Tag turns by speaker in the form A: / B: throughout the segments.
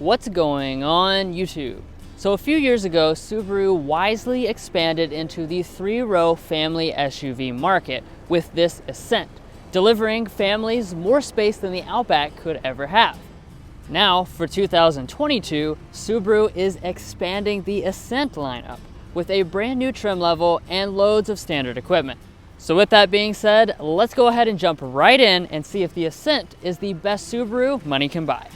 A: What's going on YouTube? So a few years ago, Subaru wisely expanded into the three-row family SUV market with this Ascent, delivering families more space than the Outback could ever have. Now, for 2022, Subaru is expanding the Ascent lineup with a brand new trim level and loads of standard equipment. So with that being said, let's go ahead and jump right in and see if the Ascent is the best Subaru money can buy.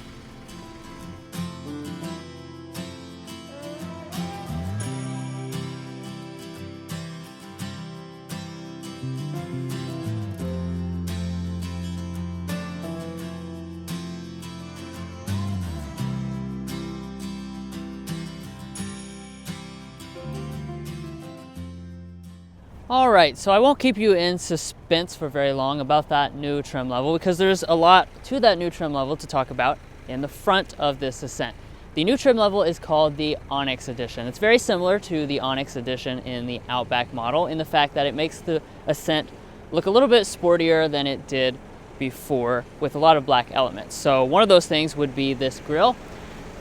A: All right, so I won't keep you in suspense for very long about that new trim level because there's a lot to that new trim level to talk about in the front of this Ascent. The new trim level is called the Onyx Edition. It's very similar to the Onyx Edition in the Outback model in the fact that it makes the Ascent look a little bit sportier than it did before with a lot of black elements. So one of those things would be this grille.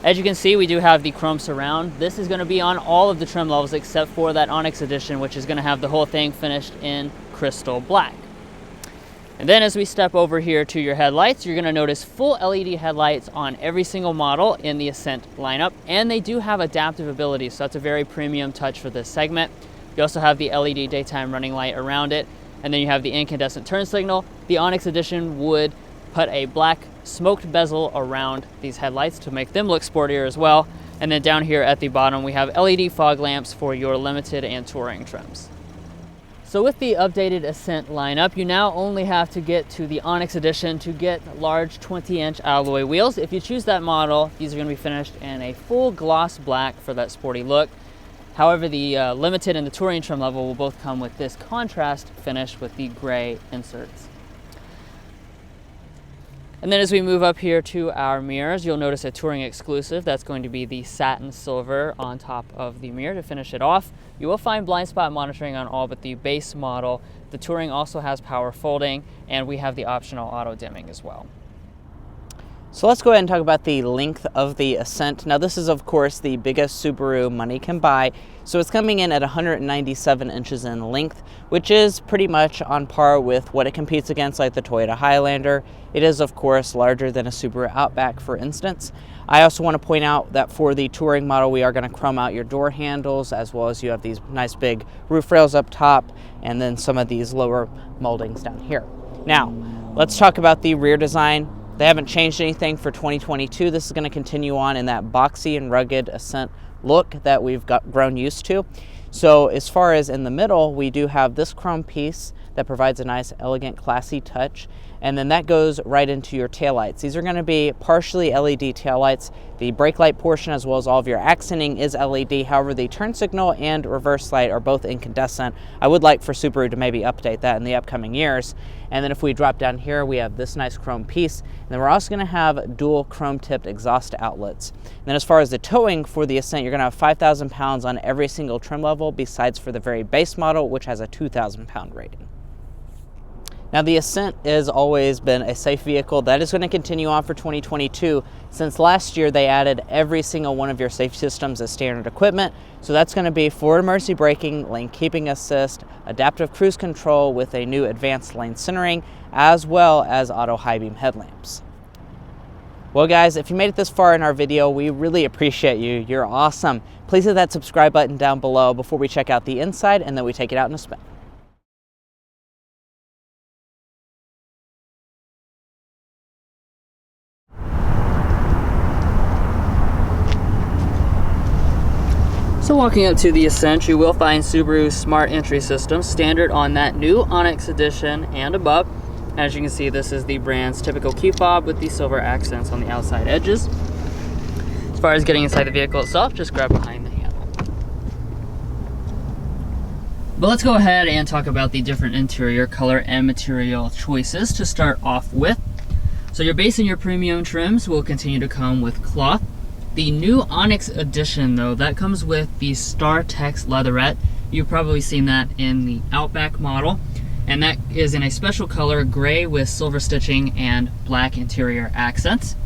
A: As you can see, we do have the chrome surround. This is going to be on all of the trim levels except for that Onyx Edition, which is going to have the whole thing finished in crystal black. And then as we step over here to your headlights, you're going to notice full LED headlights on every single model in the Ascent lineup, and they do have adaptive ability, so that's a very premium touch for this segment. You also have the LED daytime running light around it, and then you have the incandescent turn signal. The Onyx Edition would put a black smoked bezel around these headlights to make them look sportier as well. And then down here at the bottom, we have LED fog lamps for your limited and touring trims. So with the updated Ascent lineup, you now only have to get to the Onyx Edition to get large 20-inch alloy wheels. If you choose that model, these are going to be finished in a full gloss black for that sporty look. However, the limited and the touring trim level will both come with this contrast finish with the gray inserts. And then as we move up here to our mirrors, you'll notice a touring exclusive. That's going to be the satin silver on top of the mirror to finish it off. You will find blind spot monitoring on all but the base model. The touring also has power folding, and we have the optional auto dimming as well.
B: So let's go ahead and talk about the length of the Ascent. Now this is of course the biggest Subaru money can buy. So it's coming in at 197 inches in length, which is pretty much on par with what it competes against, like the Toyota Highlander. It is of course larger than a Subaru Outback, for instance. I also want to point out that for the touring model, we are going to chrome out your door handles, as well as you have these nice big roof rails up top, and then some of these lower moldings down here. Now, let's talk about the rear design. They haven't changed anything for 2022. This is going to continue on in that boxy and rugged Ascent look that we've grown used to. So as far as in the middle, we do have this chrome piece that provides a nice, elegant, classy touch. And then that goes right into your taillights. These are going to be partially LED taillights. The brake light portion, as well as all of your accenting, is LED. However, the turn signal and reverse light are both incandescent. I would like for Subaru to maybe update that in the upcoming years. And then if we drop down here, we have this nice chrome piece. And then we're also going to have dual chrome-tipped exhaust outlets. And then as far as the towing for the Ascent, you're going to have 5,000 pounds on every single trim level, besides for the very base model, which has a 2,000 pound rating. Now the Ascent has always been a safe vehicle. That is going to continue on for 2022. Since last year, they added every single one of your safety systems as standard equipment. So that's going to be forward emergency braking, lane keeping assist, adaptive cruise control with a new advanced lane centering, as well as auto high beam headlamps. Well guys, if you made it this far in our video, we really appreciate you. You're awesome. Please hit that subscribe button down below before we check out the inside and then we take it out in a spin.
A: So walking up to the Ascent, you will find Subaru's smart entry system standard on that new Onyx Edition and above. As you can see, this is the brand's typical key fob with the silver accents on the outside edges. As far as getting inside the vehicle itself, just grab behind the handle. But let's go ahead and talk about the different interior color and material choices to start off with. So your base and your premium trims will continue to come with cloth. The new Onyx Edition, though, that comes with the Star Text leatherette. You've probably seen that in the Outback model, and that is in a special color, gray with silver stitching and black interior accents.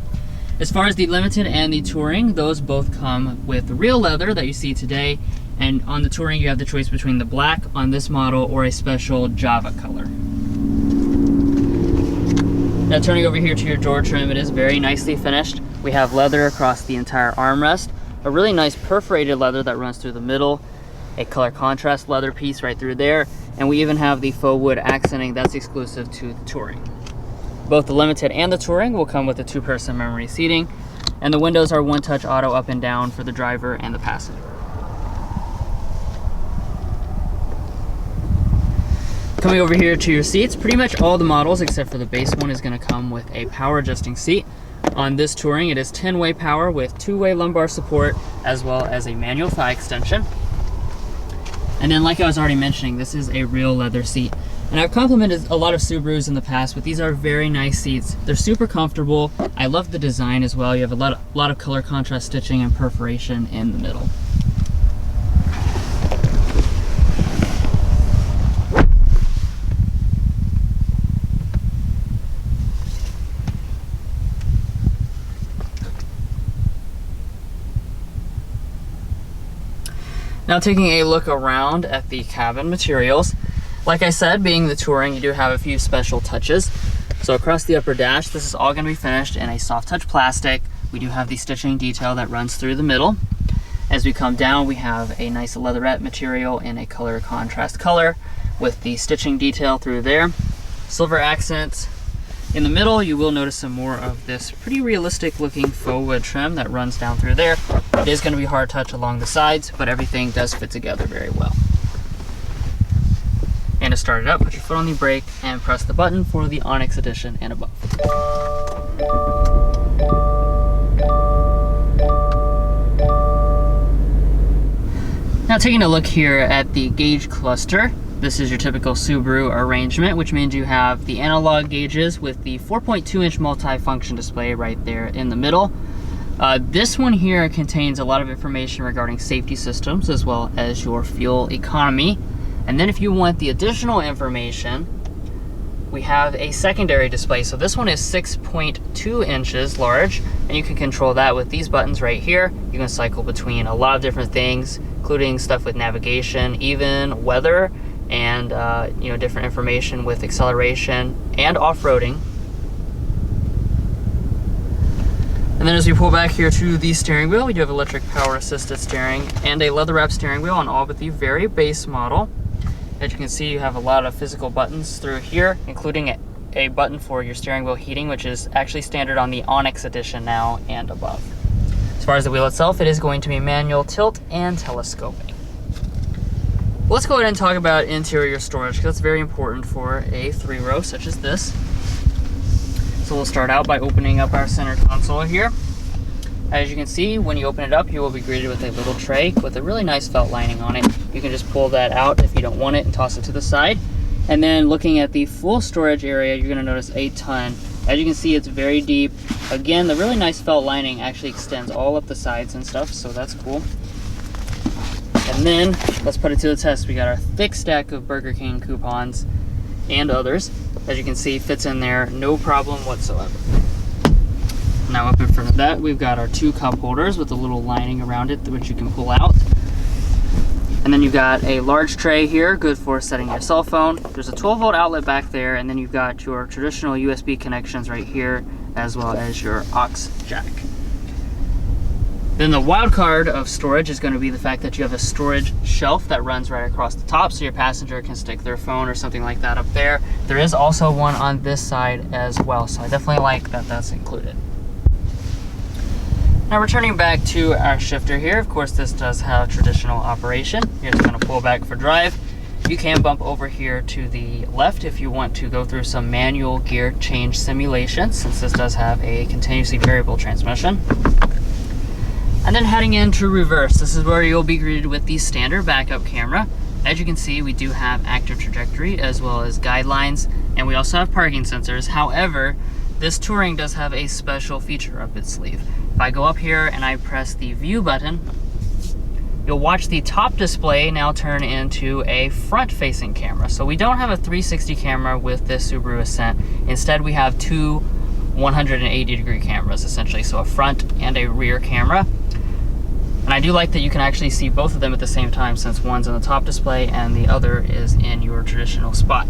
A: As far as the Limited and the Touring, those both come with real leather that you see today. And on the Touring, you have the choice between the black on this model or a special Java color. Now turning over here to your door trim, it is very nicely finished. We have leather across the entire armrest, a really nice perforated leather that runs through the middle, a color contrast leather piece right through there, and we even have the faux wood accenting that's exclusive to the Touring. Both the Limited and the Touring will come with a 2-person memory seating, and the windows are one-touch auto up and down for the driver and the passenger. Coming over here to your seats, pretty much all the models except for the base one is going to come with a power adjusting seat. On this Touring, it is 10-way power with 2-way lumbar support as well as a manual thigh extension. And then, like I was already mentioning, this is a real leather seat. And I've complimented a lot of Subarus in the past, but these are very nice seats. They're super comfortable. I love the design as well. You have a lot of color contrast stitching and perforation in the middle. Now taking a look around at the cabin materials, like I said, being the Touring, you do have a few special touches. So across the upper dash, this is all going to be finished in a soft touch plastic. We do have the stitching detail that runs through the middle. As we come down, we have a nice leatherette material in a color contrast color with the stitching detail through there. Silver accents. In the middle, you will notice some more of this pretty realistic looking faux wood trim that runs down through there. It is going to be hard touch along the sides, but everything does fit together very well. And to start it up, put your foot on the brake and press the button for the Onyx Edition and above. Now taking a look here at the gauge cluster, this is your typical Subaru arrangement, which means you have the analog gauges with the 4.2-inch multi-function display right there in the middle. This one here contains a lot of information regarding safety systems as well as your fuel economy. And then if you want the additional information, we have a secondary display. So this one is 6.2 inches large, and you can control that with these buttons right here. You can cycle between a lot of different things, including stuff with navigation, even weather, and different information with acceleration and off-roading. And then as we pull back here to the steering wheel, we do have electric power assisted steering and a leather wrap steering wheel on all but the very base model. As you can see, you have a lot of physical buttons through here, including a button for your steering wheel heating, which is actually standard on the Onyx Edition now and above. As far as the wheel itself, it is going to be manual tilt and telescoping. Let's go ahead and talk about interior storage, because that's very important for a 3-row such as this. So we'll start out by opening up our center console here. As you can see, when you open it up, you will be greeted with a little tray with a really nice felt lining on it. You can just pull that out if you don't want it and toss it to the side. And then looking at the full storage area, you're going to notice a ton. As you can see, it's very deep. Again, the really nice felt lining actually extends all up the sides and stuff, so that's cool. And then, let's put it to the test. We got our thick stack of Burger King coupons and others. As you can see, fits in there, no problem whatsoever. Now up in front of that, we've got our 2 cup holders with a little lining around it, which you can pull out. And then you've got a large tray here, good for setting your cell phone. There's a 12-volt outlet back there, and then you've got your traditional USB connections right here, as well as your aux jack. Then the wild card of storage is going to be the fact that you have a storage shelf that runs right across the top, so your passenger can stick their phone or something like that up there. There is also one on this side as well, so I definitely like that that's included. Now returning back to our shifter here, of course this does have traditional operation. You're just going to pull back for drive. You can bump over here to the left if you want to go through some manual gear change simulations, since this does have a continuously variable transmission. And then heading into reverse, this is where you'll be greeted with the standard backup camera. As you can see, we do have active trajectory as well as guidelines, and we also have parking sensors. However, this Touring does have a special feature up its sleeve. If I go up here and I press the view button, you'll watch the top display now turn into a front-facing camera. So we don't have a 360 camera with this Subaru Ascent. Instead, we have 2 180-degree cameras, essentially, so a front and a rear camera. And I do like that you can actually see both of them at the same time, since one's on the top display and the other is in your traditional spot.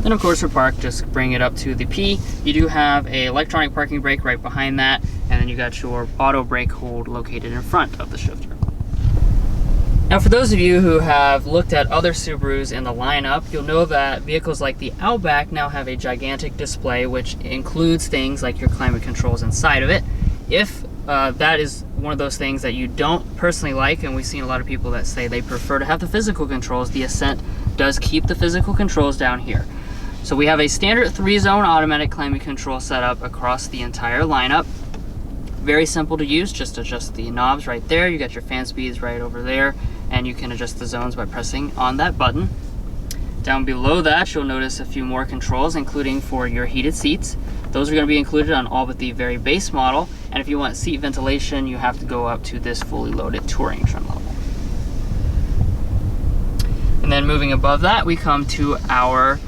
A: Then of course for park, just bring it up to the P. You do have a electronic parking brake right behind that, and then you got your auto brake hold located in front of the shifter. Now for those of you who have looked at other Subarus in the lineup, you'll know that vehicles like the Outback now have a gigantic display which includes things like your climate controls inside of it. If that is one of those things that you don't personally like, and we've seen a lot of people that say they prefer to have the physical controls, the Ascent does keep the physical controls down here. So we have a standard 3-zone automatic climate control setup across the entire lineup. Very simple to use, just adjust the knobs right there. You got your fan speeds right over there, and you can adjust the zones by pressing on that button. Down below that, you'll notice a few more controls, including for your heated seats. Those are going to be included on all but the very base model, and if you want seat ventilation, you have to go up to this fully loaded touring trim level. And then moving above that, we come to our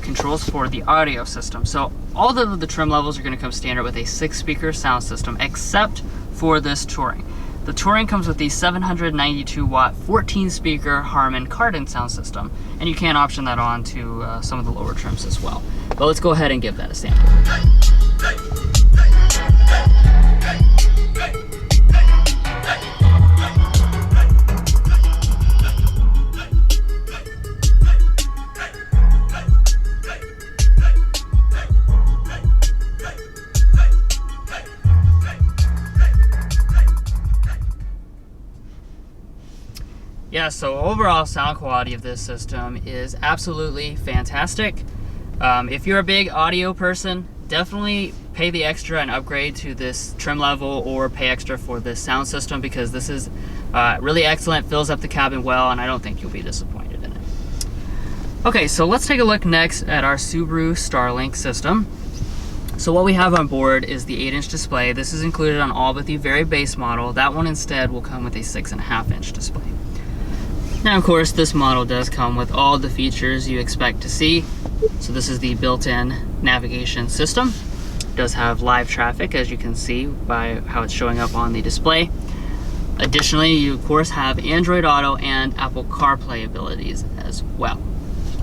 A: controls for the audio system. So all of the trim levels are going to come standard with a 6-speaker sound system, except for this touring. The touring comes with the 792-watt 14-speaker Harman Kardon sound system, and you can option that on to some of the lower trims as well. But let's go ahead and give that a sample. Yeah, so overall sound quality of this system is absolutely fantastic. If you're a big audio person, definitely pay the extra and upgrade to this trim level, or pay extra for this sound system, because this is really excellent, fills up the cabin well, and I don't think you'll be disappointed in it. Okay, so let's take a look next at our Subaru Starlink system. So what we have on board is the 8-inch display. This is included on all but the very base model. That one instead will come with a 6.5-inch display. Now, of course, this model does come with all the features you expect to see. So this is the built-in navigation system. It does have live traffic, as you can see by how it's showing up on the display. Additionally, you of course have Android Auto and Apple CarPlay abilities as well.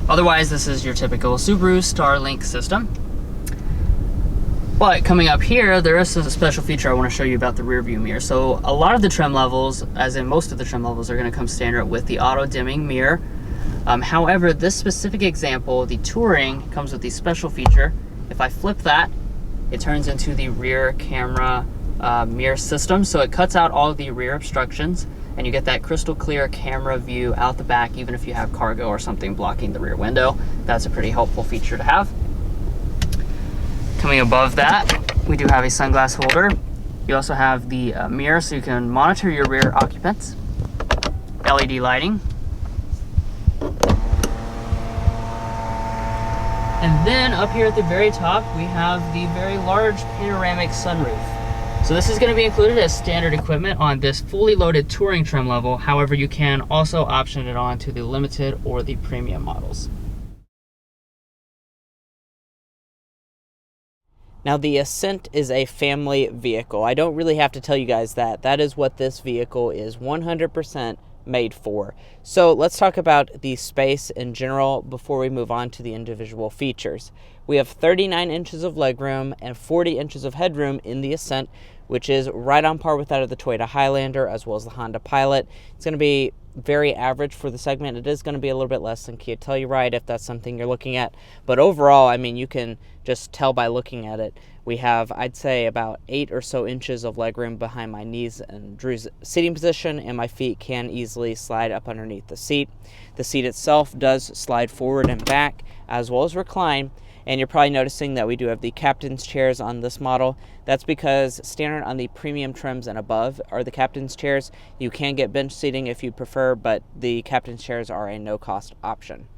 A: Otherwise, this is your typical Subaru Starlink system. But coming up here, there is a special feature I want to show you about the rear view mirror. So a lot of the trim levels, as in most of the trim levels, are going to come standard with the auto dimming mirror. However, this specific example, the Touring, comes with the special feature. If I flip that, it turns into the rear camera mirror system. So it cuts out all of the rear obstructions, and you get that crystal clear camera view out the back, even if you have cargo or something blocking the rear window. That's a pretty helpful feature to have. Coming above that, we do have a sunglass holder. You also have the mirror, so you can monitor your rear occupants. LED lighting. And then up here at the very top, we have the very large panoramic sunroof. So this is going to be included as standard equipment on this fully loaded touring trim level. However, you can also option it on to the limited or the premium models.
B: Now, the Ascent is a family vehicle. I don't really have to tell you guys that. That is what this vehicle is 100% made for. So let's talk about the space in general before we move on to the individual features. We have 39 inches of legroom and 40 inches of headroom in the Ascent, which is right on par with that of the Toyota Highlander as well as the Honda Pilot. It's going to be very average for the segment. It is going to be a little bit less than Kia Telluride if that's something you're looking at. But overall, I mean, you can just tell by looking at it. We have, I'd say, about 8 or so inches of legroom behind my knees and Drew's seating position, and my feet can easily slide up underneath the seat. The seat itself does slide forward and back as well as recline. And you're probably noticing that we do have the captain's chairs on this model. That's because standard on the premium trims and above are the captain's chairs. You can get bench seating if you prefer, but the captain's chairs are a no-cost option.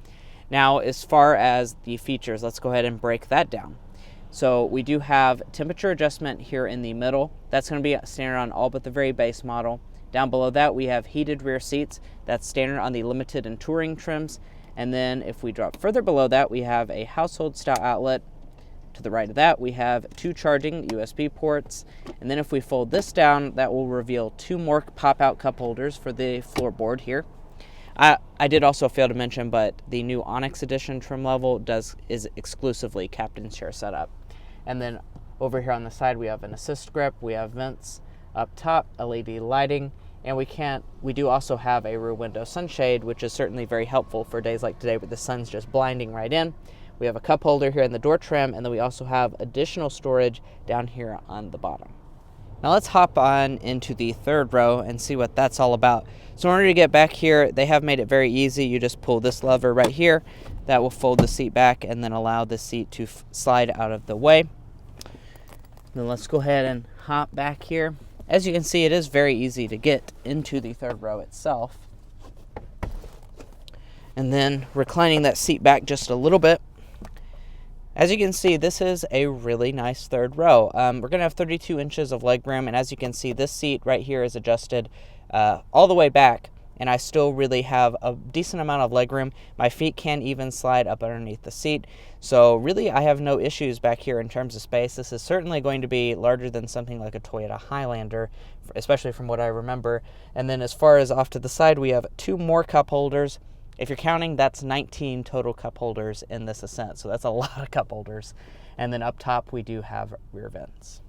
B: Now, as far as the features, let's go ahead and break that down. So we do have temperature adjustment here in the middle. That's going to be standard on all but the very base model. Down below that, we have heated rear seats. That's standard on the limited and touring trims. And then if we drop further below that, we have a household style outlet, To the right of that, we have 2 charging USB ports. And then if we fold this down, that will reveal 2 more pop-out cup holders for the floorboard here. I did also fail to mention, but the new Onyx Edition trim level is exclusively captain's chair setup. And then over here on the side, we have an assist grip, we have vents up top, LED lighting, and we do also have a rear window sunshade, which is certainly very helpful for days like today where the sun's just blinding right in. We have a cup holder here in the door trim, and then we also have additional storage down here on the bottom. Now let's hop on into the third row and see what that's all about. So in order to get back here, they have made it very easy. You just pull this lever right here. That will fold the seat back and then allow the seat to slide out of the way. Then let's go ahead and hop back here. As you can see, it is very easy to get into the third row itself. And then reclining that seat back just a little bit. As you can see, this is a really nice third row. We're going to have 32 inches of legroom, and as you can see, this seat right here is adjusted all the way back, and I still really have a decent amount of legroom. My feet can even slide up underneath the seat, so really I have no issues back here in terms of space. This is certainly going to be larger than something like a Toyota Highlander, especially from what I remember. And then as far as off to the side, we have 2 more cup holders. If you're counting, that's 19 total cup holders in this Ascent, so that's a lot of cup holders. And then up top, we do have rear vents.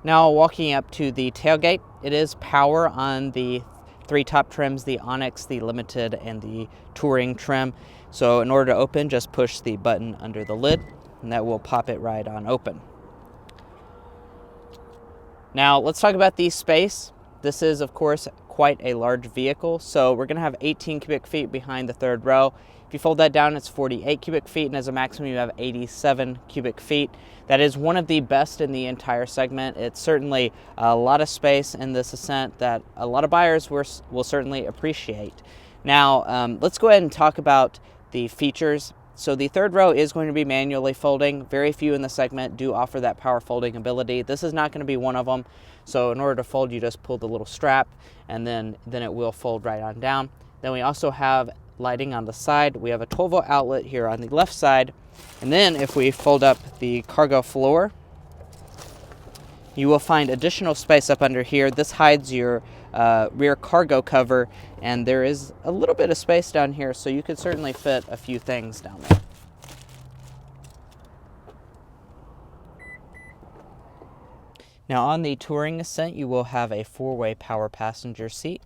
B: Now, walking up to the tailgate, it is power on the 3 top trims, the Onyx, the Limited, and the Touring trim. So in order to open, just push the button under the lid, and that will pop it right on open. Now, let's talk about the space. This is, of course, quite a large vehicle, so we're going to have 18 cubic feet behind the third row. If you fold that down, it's 48 cubic feet, and as a maximum, you have 87 cubic feet. That is one of the best in the entire segment. It's certainly a lot of space in this Ascent that a lot of buyers will certainly appreciate. Now, let's go ahead and talk about the features. So the third row is going to be manually folding. Very few in the segment do offer that power folding ability. This is not going to be one of them. So in order to fold, you just pull the little strap, and then it will fold right on down. Then we also have lighting on the side. We have a 12-volt outlet here on the left side. And then if we fold up the cargo floor, you will find additional space up under here. This hides your rear cargo cover, and there is a little bit of space down here, so you could certainly fit a few things down there. Now on the Touring Ascent, you will have a 4-way power passenger seat.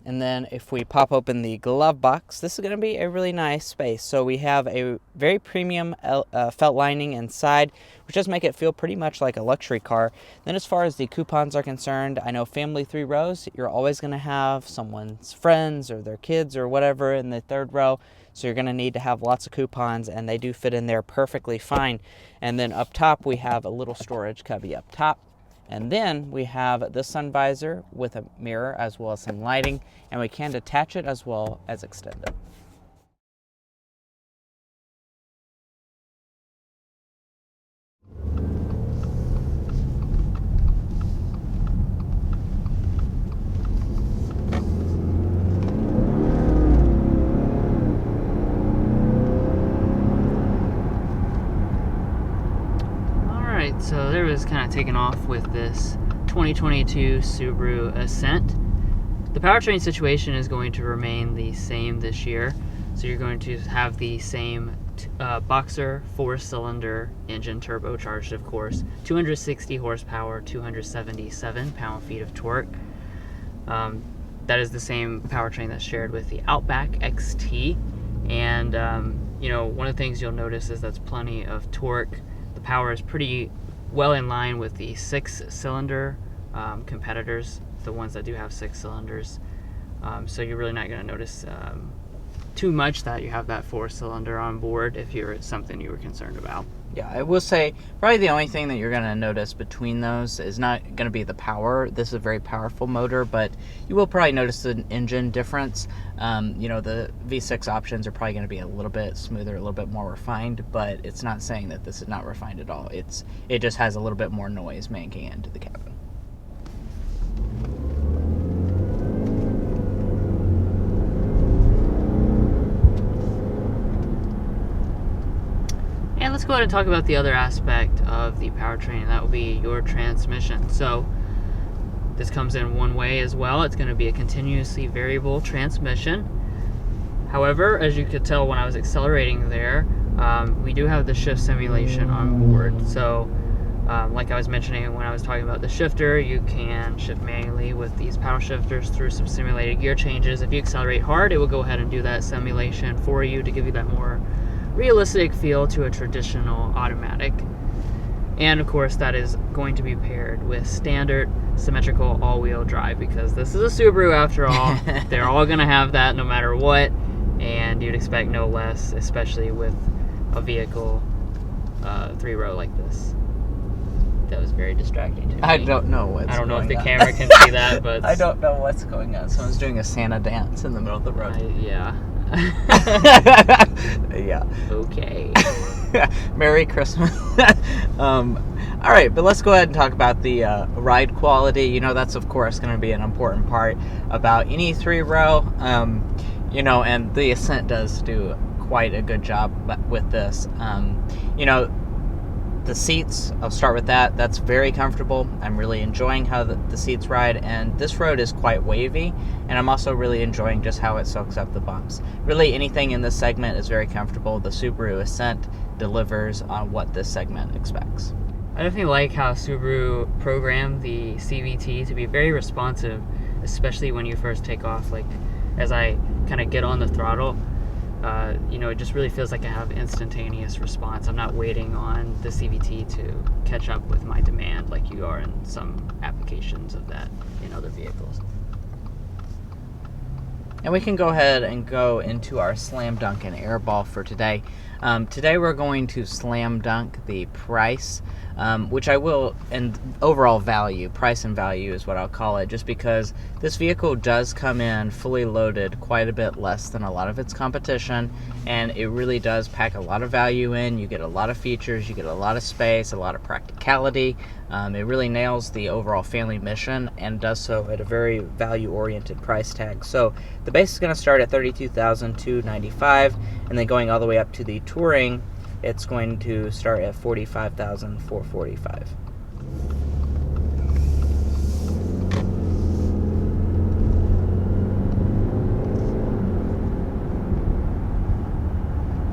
B: And then if we pop open the glove box, this is going to be a really nice space. So we have a very premium felt lining inside, which does make it feel pretty much like a luxury car. Then as far as the coupons are concerned, I know family 3 rows, you're always going to have someone's friends or their kids or whatever in the third row. So you're going to need to have lots of coupons, and they do fit in there perfectly fine. And then up top, we have a little storage cubby up top. And then we have the sun visor with a mirror as well as some lighting, and we can detach it as well as extend it.
A: So there was kind of taken off with this 2022 Subaru Ascent. The powertrain situation is going to remain the same this year. So you're going to have the same Boxer 4-cylinder engine, turbocharged of course, 260 horsepower, 277 pound-feet of torque. That is the same powertrain that's shared with the Outback XT. And you know, one of the things you'll notice is that's plenty of torque. The power is pretty well in line with the 6-cylinder competitors, the ones that do have 6 cylinders. So you're really not going to notice too much that you have that 4-cylinder on board if it's something you were concerned about.
B: Yeah, I will say probably the only thing that you're going to notice between those is not going to be the power. This is a very powerful motor, but you will probably notice an engine difference. You know, the V6 options are probably going to be a little bit smoother, a little bit more refined, but it's not saying that this is not refined at all. It just has a little bit more noise making into the cabin.
A: And let's go ahead and talk about the other aspect of the powertrain, and that will be your transmission. So this comes in one way as well. It's going to be a continuously variable transmission. However, as you could tell when I was accelerating there, we do have the shift simulation on board. So like I was mentioning when I was talking about the shifter, you can shift manually with these paddle shifters through some simulated gear changes. If you accelerate hard, it will go ahead and do that simulation for you to give you that more realistic feel to a traditional automatic. And of course, that is going to be paired with standard symmetrical all-wheel drive, because this is a Subaru after all. They're all going to have that no matter what, and you'd expect no less, especially with a vehicle 3-row like this. That was very distracting to me.
B: I don't know what's going on.
A: I don't know if the camera can see that, but
B: I don't know what's going on. Someone's doing a Santa dance in the middle of the road.
A: Yeah.
B: Yeah.
A: Okay.
B: Merry Christmas. All right, but let's go ahead and talk about the ride quality. You know, that's of course going to be an important part about any 3-row. You know, and the Ascent does do quite a good job with this. You know, the seats, I'll start with that. That's very comfortable. I'm really enjoying how the seats ride, and this road is quite wavy, and I'm also really enjoying just how it soaks up the bumps. Really, anything in this segment is very comfortable. The Subaru Ascent delivers on what this segment expects.
A: I definitely like how Subaru programmed the CVT to be very responsive, especially when you first take off. Like, as I kind of get on the throttle, you know, it just really feels like I have instantaneous response. I'm not waiting on the CVT to catch up with my demand like you are in some applications of that in other vehicles.
B: And we can go ahead and go into our slam dunk and airball for today. Today we're going to slam dunk the price, which I will, and overall value, price and value is what I'll call it, just because this vehicle does come in fully loaded quite a bit less than a lot of its competition, and it really does pack a lot of value in. You get a lot of features, you get a lot of space, a lot of practicality. It really nails the overall family mission and does so at a very value-oriented price tag. So the base is going to start at $32,295, and then going all the way up to the Touring, it's going to start at $45,445.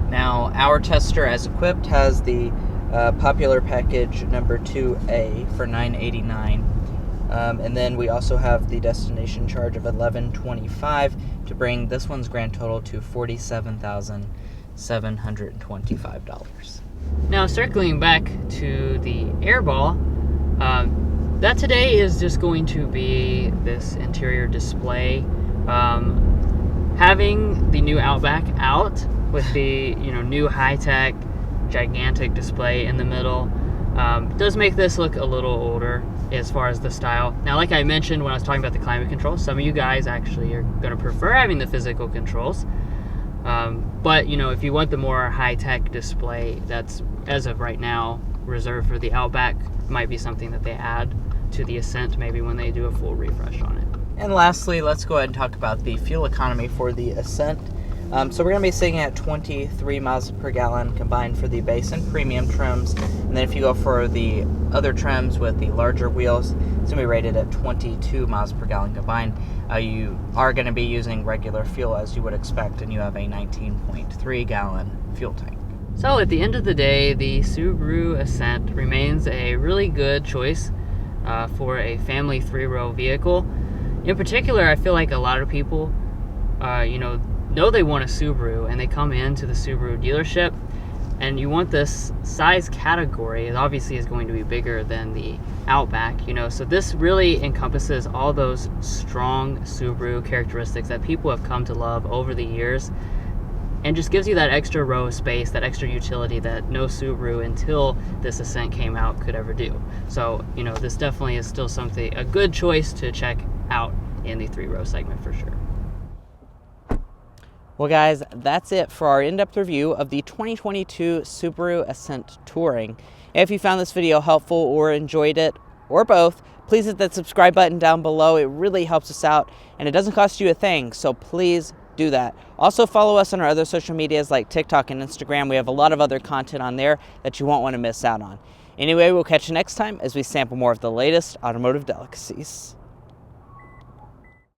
B: Now, our tester, as equipped, has the popular package number 2A for $989, and then we also have the destination charge of $1125 to bring this one's grand total to $47,725.
A: Now, circling back to the airball, that today is just going to be this interior display. Having the new Outback out with the new high-tech gigantic display in the middle does make this look a little older as far as the style. Now, like I mentioned when I was talking about the climate control, some of you guys actually are going to prefer having the physical controls. But if you want the more high-tech display, that's, as of right now, reserved for the Outback. Might be something that they add to the Ascent maybe when they do a full refresh on it.
B: And lastly, let's go ahead and talk about the fuel economy for the Ascent. So we're going to be sitting at 23 miles per gallon combined for the base and premium trims. And then if you go for the other trims with the larger wheels, it's going to be rated at 22 miles per gallon combined. You are going to be using regular fuel as you would expect, and you have a 19.3 gallon fuel tank.
A: So at the end of the day, the Subaru Ascent remains a really good choice for a family 3-row vehicle. In particular, I feel like a lot of people, know they want a Subaru, and they come into the Subaru dealership, and you want this size category. It obviously is going to be bigger than the Outback, so this really encompasses all those strong Subaru characteristics that people have come to love over the years, and just gives you that extra row of space, that extra utility that no Subaru until this Ascent came out could ever do. So, this definitely is still a good choice to check out in the 3-row segment for sure.
B: Well, guys, that's it for our in-depth review of the 2022 Subaru Ascent Touring. If you found this video helpful or enjoyed it, or both, please hit that subscribe button down below. It really helps us out, and it doesn't cost you a thing, so please do that. Also follow us on our other social medias like TikTok and Instagram. We have a lot of other content on there that you won't want to miss out on. Anyway, we'll catch you next time as we sample more of the latest automotive delicacies.